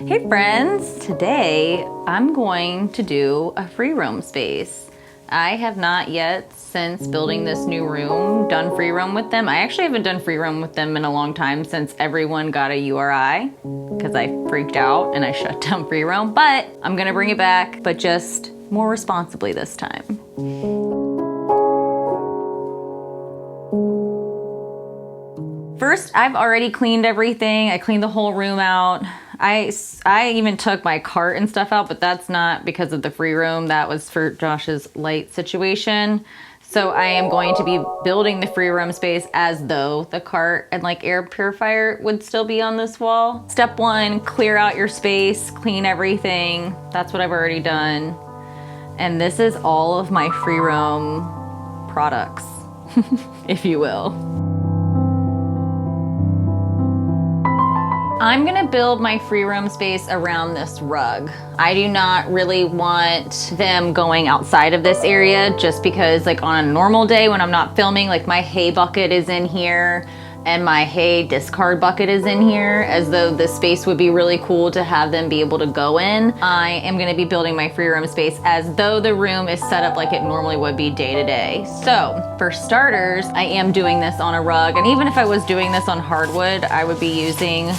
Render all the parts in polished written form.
Hey friends, today I'm going to do a free roam space. I have not yet, since building this new room, done free roam with them. I actually haven't done free roam with them in a long time since everyone got a URI because I freaked out and I shut down free roam, but I'm gonna bring it back, but just more responsibly this time. First, I've already cleaned everything. I cleaned the whole room out. I even took my cart and stuff out, but that's not because of the free roam. That was for Josh's light situation. So I am going to be building the free roam space as though the cart and like air purifier would still be on this wall. Step one, clear out your space, clean everything. That's what I've already done. And this is all of my free roam products, if you will. I'm gonna build my free roam space around this rug. I do not really want them going outside of this area just because like on a normal day when I'm not filming, like my hay bucket is in here and my hay discard bucket is in here, as though this space would be really cool to have them be able to go in. I am gonna be building my free roam space as though the room is set up like it normally would be day to day. So for starters, I am doing this on a rug, and even if I was doing this on hardwood, I would be using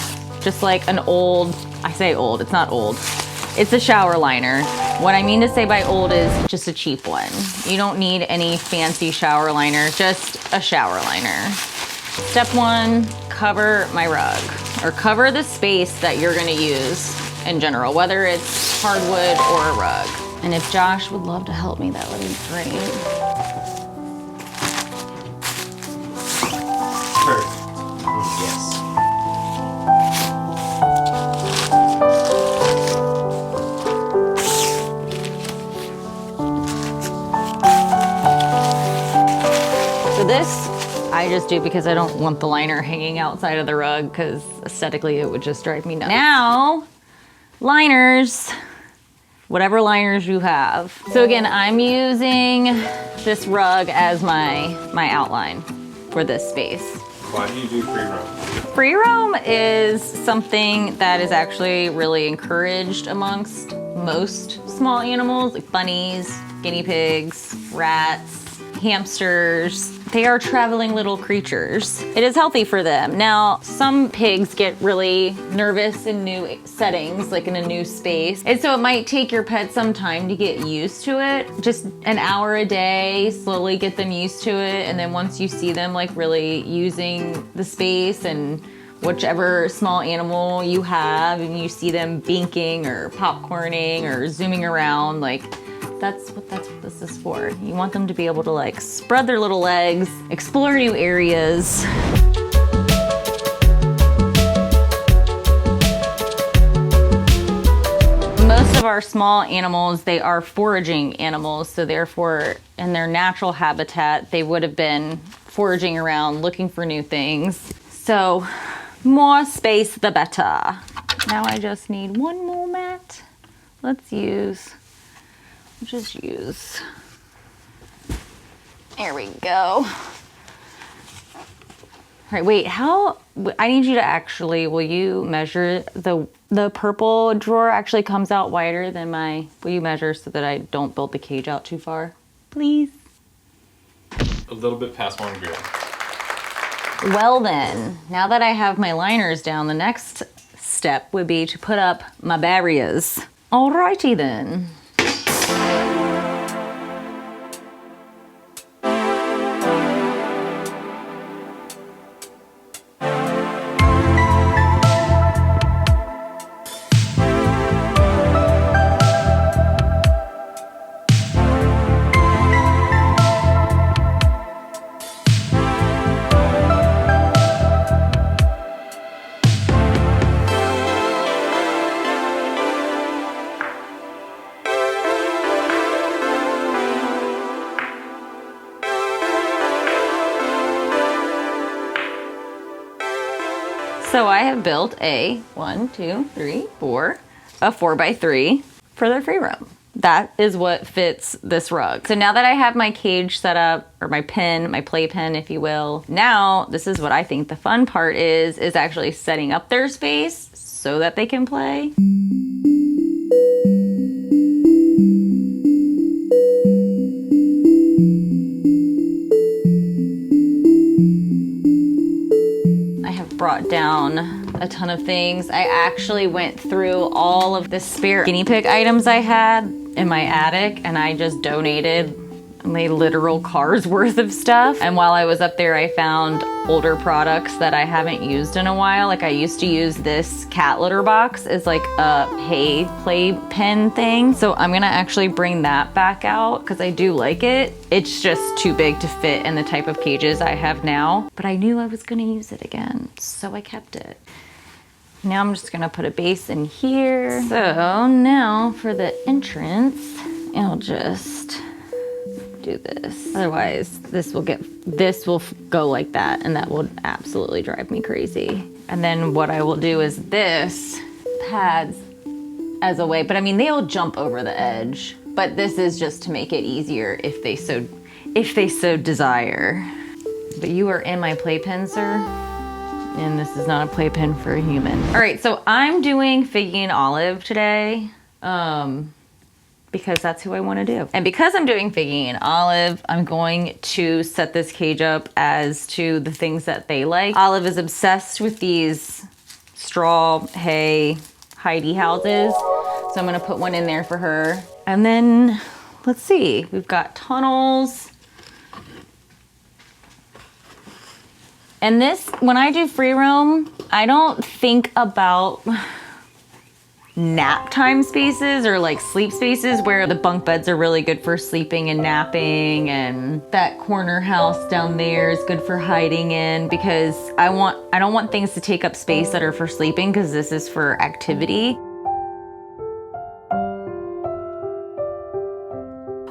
just like an old, I say old, it's not old. It's a shower liner. What I mean to say by old is just a cheap one. You don't need any fancy shower liner, just a shower liner. Step one, cover my rug, or cover the space that you're gonna use in general, whether it's hardwood or a rug. And if Josh would love to help me, that would be great. Yes. So this, I just do because I don't want the liner hanging outside of the rug because aesthetically it would just drive me nuts. Now, liners, whatever liners you have. So again, I'm using this rug as my outline for this space. Why do you do free roam? Free roam is something that is actually really encouraged amongst most small animals, like bunnies, guinea pigs, rats, hamsters. They are traveling little creatures. It is healthy for them. Now, some pigs get really nervous in new settings, like in a new space. And so it might take your pet some time to get used to it. Just an hour a day, slowly get them used to it. And then once you see them like really using the space and whichever small animal you have, and you see them binking or popcorning or zooming around, like that's what this is for. You want them to be able to like spread their little legs, explore new areas. Most of our small animals, they are foraging animals, so therefore in their natural habitat, they would have been foraging around looking for new things. So more space, the better. Now I just need one more mat. Let's just use, there we go. All right, wait, I need you to actually, will you measure the purple drawer actually comes out wider than will you measure so that I don't build the cage out too far, please? A little bit past 1 gram. Well then, now that I have my liners down, the next step would be to put up my barriers. Alrighty then. So I have built a 4x3 for the free roam. That is what fits this rug. So now that I have my cage set up, or my pen, my playpen, if you will, now this is what I think the fun part is actually setting up their space. so that they can play. I have brought down a ton of things. I actually went through all of the spare guinea pig items I had in my attic, and I just donated my literal car's worth of stuff. And while I was up there, I found older products that I haven't used in a while. Like I used to use this cat litter box as like a hay play pen thing. So I'm gonna actually bring that back out because I do like it. It's just too big to fit in the type of cages I have now, but I knew I was gonna use it again, so I kept it. Now I'm just gonna put a base in here. So now for the entrance, I'll just do this. Otherwise, this will go like that, and that will absolutely drive me crazy. And then what I will do is this pads as a way, but I mean, they'll jump over the edge, but this is just to make it easier if they so desire. But you are in my playpen, sir. And this is not a playpen for a human. All right, so I'm doing Figgy and Olive today because that's who I want to do. And because I'm doing Figgy and Olive, I'm going to set this cage up as to the things that they like. Olive is obsessed with these straw hay hidey houses. So I'm gonna put one in there for her. And then, let's see, we've got tunnels. And this, when I do free roam, I don't think about nap time spaces or like sleep spaces where the bunk beds are really good for sleeping and napping, and that corner house down there is good for hiding in, because I don't want things to take up space that are for sleeping, because this is for activity.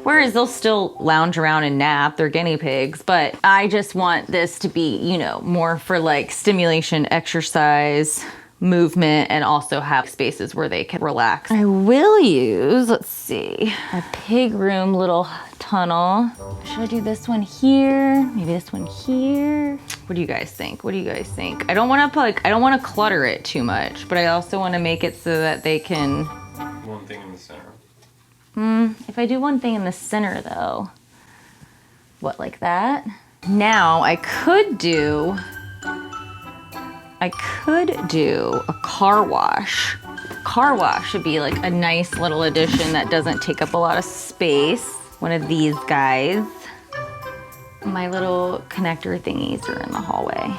Whereas they'll still lounge around and nap, they're guinea pigs, but I just want this to be, you know, more for like stimulation, exercise, movement, and also have spaces where they can relax. I will use, let's see, a pig room little tunnel. Should I do this one here? Maybe this one here? What do you guys think? What do you guys think? I don't want to clutter it too much, but I also want to make it so that they can. One thing in the center. If I do one thing in the center though, what, like that? Now I could do a car wash. Car wash should be like a nice little addition that doesn't take up a lot of space. One of these guys. My little connector thingies are in the hallway.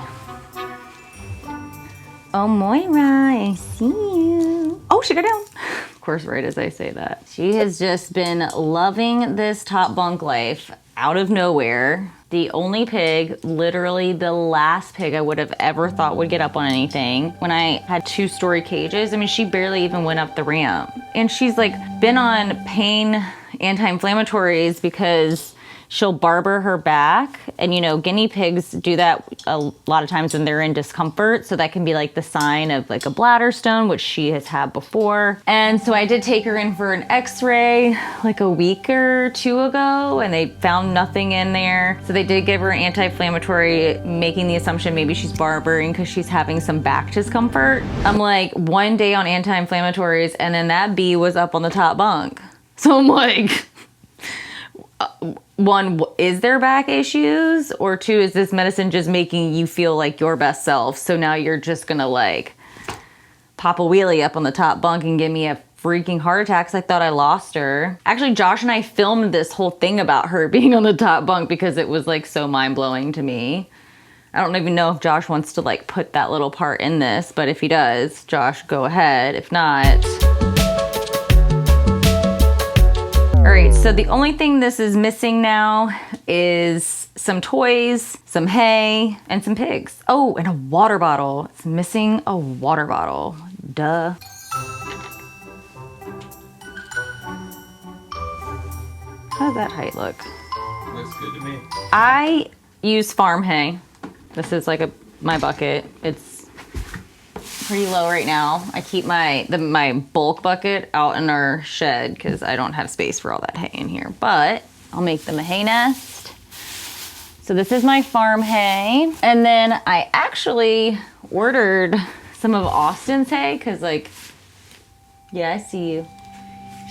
Oh, Moira, I see you. Oh, she got down. Of course, right as I say that. She has just been loving this top bunk life out of nowhere. The only pig, literally the last pig I would have ever thought would get up on anything. When I had 2-story cages, I mean, she barely even went up the ramp. And she's like been on pain anti-inflammatories because she'll barber her back. And you know, guinea pigs do that a lot of times when they're in discomfort. So that can be like the sign of like a bladder stone, which she has had before. And so I did take her in for an x-ray like a week or 2 ago, and they found nothing in there. So they did give her an anti-inflammatory, making the assumption maybe she's barbering because she's having some back discomfort. I'm like 1 day on anti-inflammatories, and then that bee was up on the top bunk. So I'm like, one, is there back issues? Or 2, is this medicine just making you feel like your best self? So now you're just gonna like pop a wheelie up on the top bunk and give me a freaking heart attack because I thought I lost her. Actually, Josh and I filmed this whole thing about her being on the top bunk because it was like so mind-blowing to me. I don't even know if Josh wants to like put that little part in this, but if he does, Josh, go ahead. If not. All right, so the only thing this is missing now is some toys, some hay, and some pigs. Oh, and a water bottle. It's missing a water bottle. Duh. How does that height look? Looks good to me. I use farm hay. This is like my bucket. It's pretty low right now. I keep my bulk bucket out in our shed because I don't have space for all that hay in here, but I'll make them a hay nest. So this is my farm hay. And then I actually ordered some of Austin's hay, because like, yeah, I see you.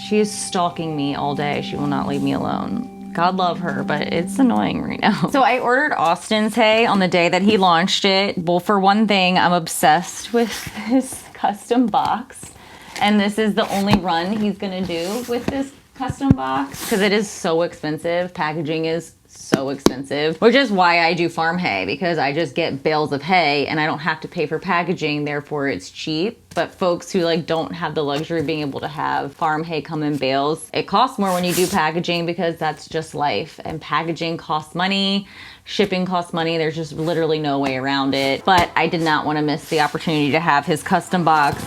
She is stalking me all day. She will not leave me alone. God love her, but it's annoying right now. So I ordered Austin's hay on the day that he launched it. Well, for one thing, I'm obsessed with this custom box. And this is the only run he's gonna do with this custom box because it is so expensive. Packaging is so expensive, which is why I do farm hay, because I just get bales of hay and I don't have to pay for packaging, therefore it's cheap. But folks who like don't have the luxury of being able to have farm hay come in bales, it costs more when you do packaging because that's just life, and packaging costs money, shipping costs money. There's just literally no way around it. But I did not want to miss the opportunity to have his custom box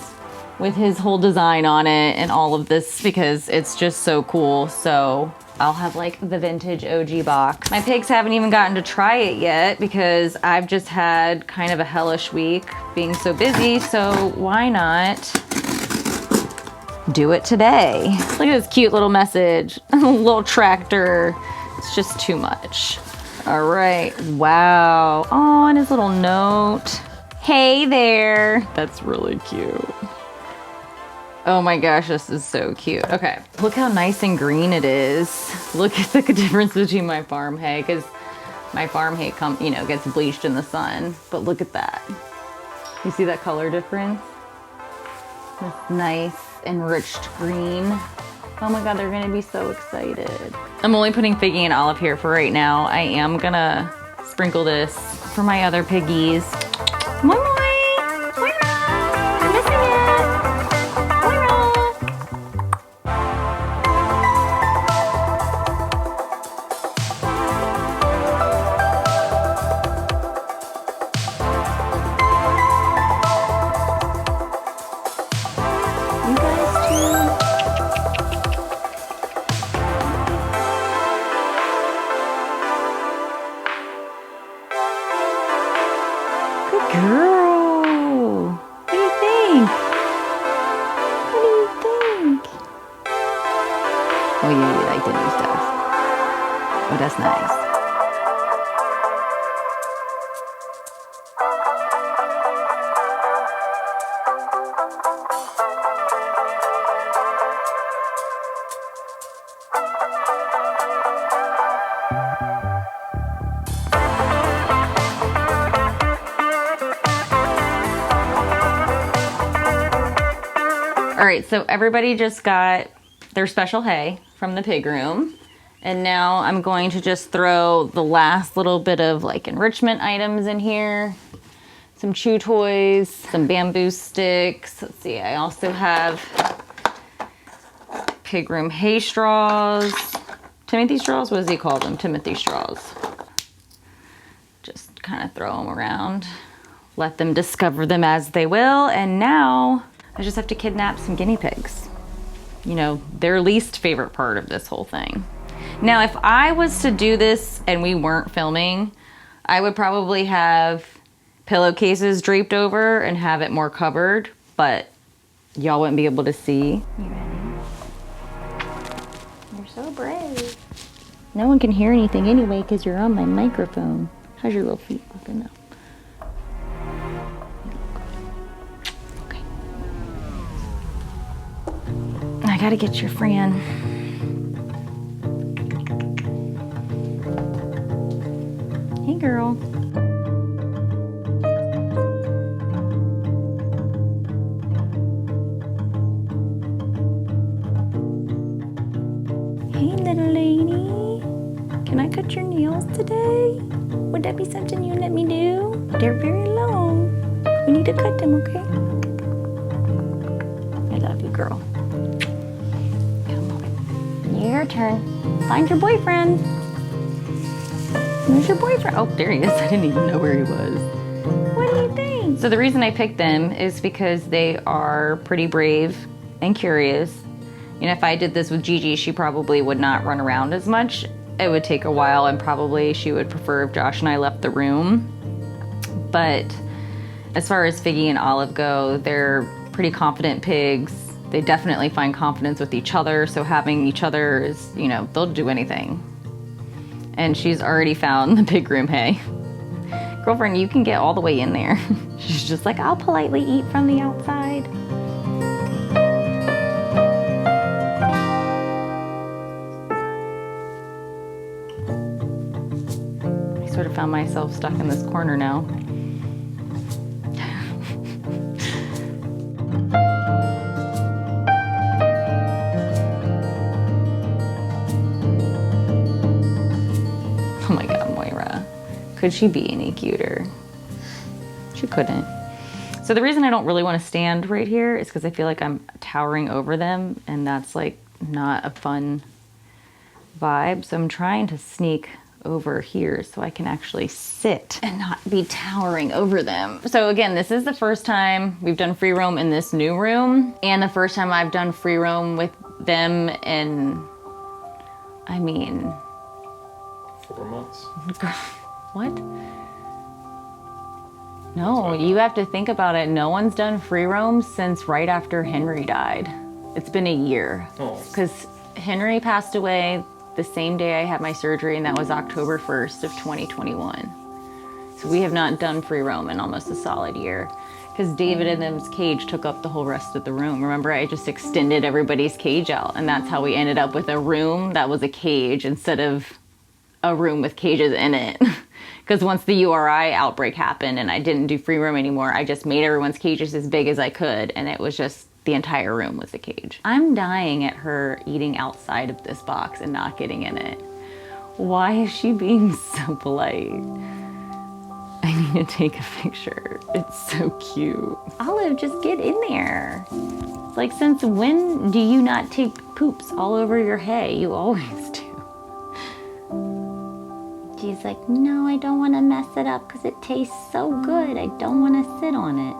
with his whole design on it and all of this because it's just so cool. So I'll have like the vintage OG box. My pigs haven't even gotten to try it yet because I've just had kind of a hellish week being so busy. So why not do it today? Look at this cute little message, little tractor. It's just too much. All right, wow. Oh, and his little note. Hey there. That's really cute. Oh my gosh, this is so cute. Okay, look how nice and green it is. Look at the difference between my farm hay, because my farm hay gets bleached in the sun. But look at that. You see that color difference? This nice enriched green. Oh my God, they're gonna be so excited. I'm only putting Figgy and Olive here for right now. I am gonna sprinkle this for my other piggies. Moi moi! Girl, what do you think? What do you think? Oh, you like the new stuff. Oh, that's nice. All right, so everybody just got their special hay from the pig room. And now I'm going to just throw the last little bit of like enrichment items in here. Some chew toys, some bamboo sticks. Let's see, I also have pig room hay straws. Timothy straws, what does he call them? Timothy straws. Just kind of throw them around. Let them discover them as they will. And now I just have to kidnap some guinea pigs. You know, their least favorite part of this whole thing. Now, if I was to do this and we weren't filming, I would probably have pillowcases draped over and have it more covered, but y'all wouldn't be able to see. You ready? You're so brave. No one can hear anything anyway because you're on my microphone. How's your little feet looking now? I gotta get your friend. Hey, girl. Hey, little lady. Can I cut your nails today? Would that be something you let me do? They're very long. We need to cut them, okay? I love you, girl. Your turn. Find your boyfriend. Where's your boyfriend? Oh, there he is. I didn't even know where he was. What do you think? So the reason I picked them is because they are pretty brave and curious. You know, if I did this with Gigi, she probably would not run around as much. It would take a while, and probably she would prefer if Josh and I left the room. But as far as Figgy and Olive go, they're pretty confident pigs. They definitely find confidence with each other, so having each other is, you know, they'll do anything. And she's already found the pig room hay. Girlfriend, you can get all the way in there. She's just like, I'll politely eat from the outside. I sort of found myself stuck in this corner now. Oh my God, Moira. Could she be any cuter? She couldn't. So the reason I don't really want to stand right here is because I feel like I'm towering over them, and that's like not a fun vibe. So I'm trying to sneak over here so I can actually sit and not be towering over them. So again, this is the first time we've done free roam in this new room, and the first time I've done free roam with them in, I mean, 4 months. what? No, you have to think about it. No one's done free roam since right after Henry died. It's been a year. Oh. Because Henry passed away the same day I had my surgery, and that was October 1st of 2021. So we have not done free roam in almost a solid year. Because David and them's cage took up the whole rest of the room. Remember, I just extended everybody's cage out, and that's how we ended up with a room that was a cage instead of a room with cages in it. Because once the URI outbreak happened and I didn't do free roam anymore, I just made everyone's cages as big as I could, and it was just the entire room was a cage. I'm dying at her eating outside of this box and not getting in it. Why is she being so polite? I need to take a picture. It's so cute. Olive, just get in there. Like, since when do you not take poops all over your hay? You always do. She's like, no, I don't want to mess it up because it tastes so good. I don't want to sit on it.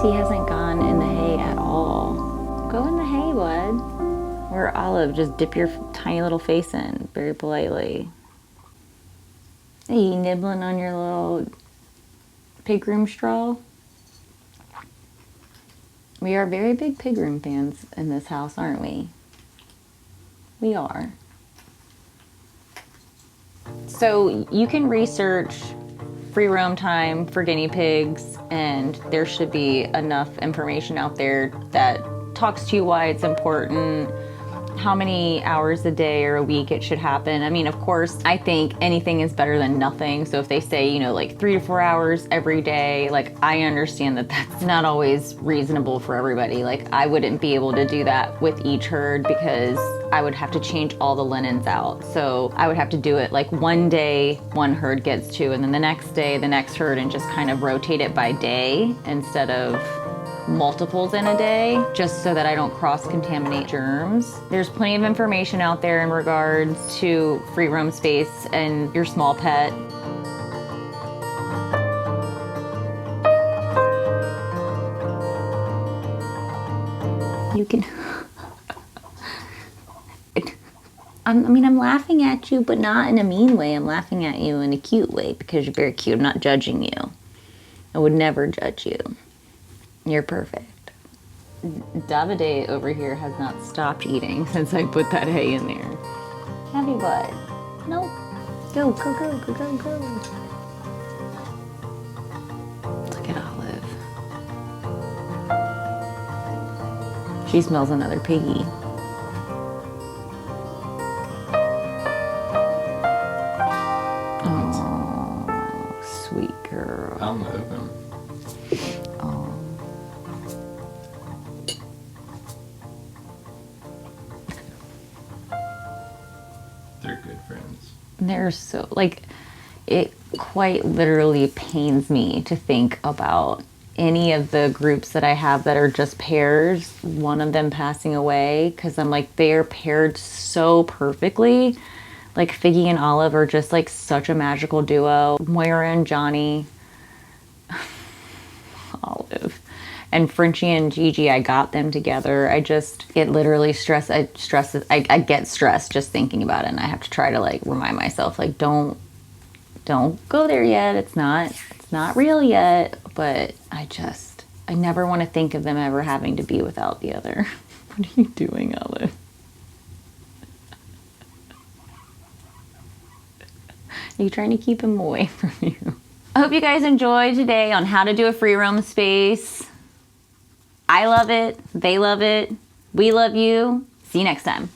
He hasn't gone in the hay at all. Go in the hay, bud. Or Olive, just dip your tiny little face in very politely. Are you nibbling on your little pig room straw? We are very big pig room fans in this house, aren't we? We are. So you can research free roam time for guinea pigs, and there should be enough information out there that talks to you why it's important, how many hours a day or a week it should happen. I mean, of course, I think anything is better than nothing. So if they say, you know, like 3 to 4 hours every day, like I understand that that's not always reasonable for everybody. Like I wouldn't be able to do that with each herd because I would have to change all the linens out. So I would have to do it like one day, one herd gets to, and then the next day, the next herd, and just kind of rotate it by day instead of multiples in a day, just so that I don't cross-contaminate germs. There's plenty of information out there in regards to free roam space and your small pet. You can... I'm laughing at you, but not in a mean way. I'm laughing at you in a cute way because you're very cute. I'm not judging you. I would never judge you. You're perfect. Davide over here has not stopped eating since I put that hay in there. Have you, bud? No. Go, go, go, go, go, go. Look at Olive. She smells another piggy. Oh, sweet girl. I'll move him. Oh. They're good friends. They're so, like, it quite literally pains me to think about any of the groups that I have that are just pairs, one of them passing away, because I'm like, they're paired so perfectly. Like, Figgy and Olive are just like such a magical duo. Moira and Johnny, Olive. And Frenchie and Gigi, I got them together. It literally I get stressed just thinking about it. And I have to try to like remind myself, like, don't go there yet. It's not real yet. But I never want to think of them ever having to be without the other. What are you doing, Olive? Are you trying to keep him away from you? I hope you guys enjoyed today on how to do a free roam space. I love it. They love it. We love you. See you next time.